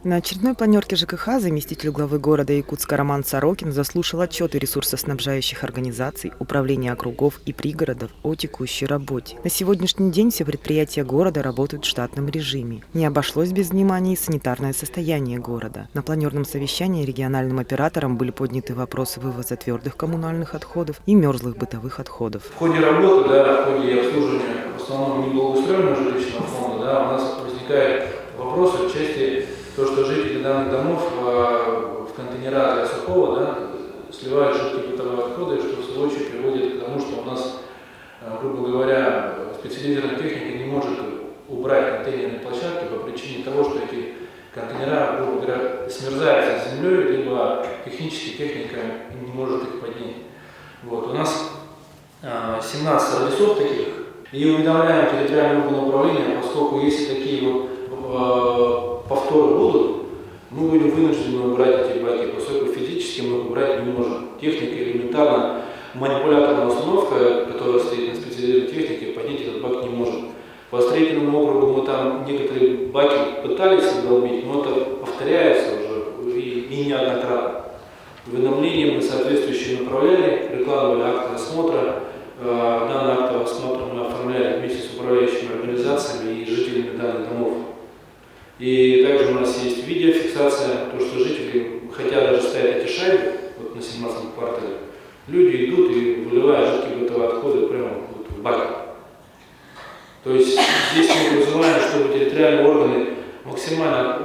На очередной планерке ЖКХ заместитель главы города Якутска Роман Сорокин заслушал отчеты ресурсоснабжающих организаций, управления округов и пригородов о текущей работе. На сегодняшний день все предприятия города работают в штатном режиме. Не обошлось без внимания и санитарное состояние города. На планерном совещании региональным операторам были подняты вопросы вывоза твердых коммунальных отходов и мерзлых бытовых отходов. В ходе работы, в ходе обслуживания в основном неблагоустроенного жилищного фонда, у нас возникает вопрос в части то, что жители данных домов в контейнера для сухого сливают жидкие бытовые отходы, что в свою очередь приводит к тому, что у нас, грубо говоря, специализированная техника не может убрать контейнерные площадки по причине того, что эти контейнера, грубо говоря, смерзаются с землей, либо технически техника не может их поднять. Вот. У нас 17 адресов таких, и уведомляем территориальное органы управления, поскольку если такие повторы будут, мы будем вынуждены убрать эти баки, поскольку физически мы их убрать не можем. Техника элементарно, манипуляторная установка, которая стоит на специализированной технике, поднять этот бак не может. По строительному округу мы там некоторые баки пытались задолбить, но это повторяется уже и неоднократно. Уведомления мы соответствующие направляли, прикладывали акты осмотра. Данный акт осмотра мы оформляли вместе с управляющими организациями и жителями данных домов. И также у нас есть видеофиксация, то, что жители, хотя даже ставят эти шайбы на 17-м квартале, люди идут и выливают жидкие бытовые отходы прямо в баки. То есть здесь мы призываем, чтобы территориальные органы максимально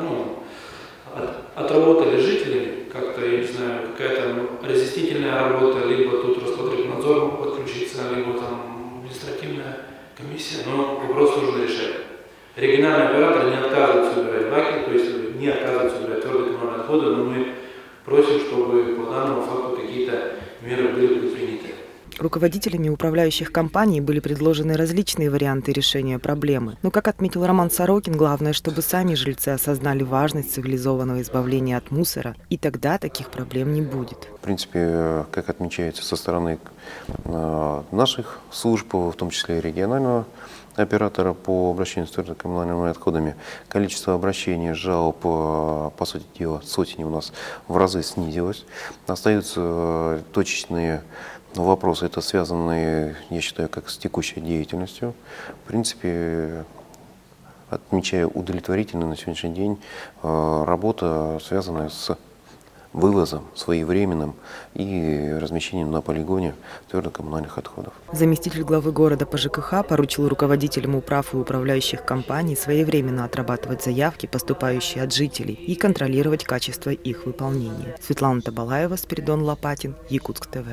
отработали жителей, как-то, я не знаю, какая-то разъяснительная работа, либо тут Роспотребнадзор подключиться, либо там административная комиссия, но вопрос нужно решать. Региональные операторы не отказываются убирать баки, то есть не отказываются убирать твердые коммунальные отходы, но мы просим, чтобы по данному факту какие-то меры были предприняты. Руководителями управляющих компаний были предложены различные варианты решения проблемы. Но, как отметил Роман Сорокин, главное, чтобы сами жильцы осознали важность цивилизованного избавления от мусора, и тогда таких проблем не будет. В принципе, как отмечается со стороны наших служб, в том числе и регионального оператора по обращению с твердокоммунальными отходами, количество обращений, жалоб, по сути дела, сотни у нас в разы снизилось. Остаются точечные вопросы, это связанные, я считаю, как с текущей деятельностью. В принципе, отмечаю удовлетворительно на сегодняшний день работа, связанная с вывозом своевременным и размещением на полигоне твердокоммунальных отходов. Заместитель главы города по ЖКХ поручил руководителям управ и управляющих компаний своевременно отрабатывать заявки, поступающие от жителей, и контролировать качество их выполнения. Светлана Табалаева, Спиридон Лопатин, Якутск ТВ.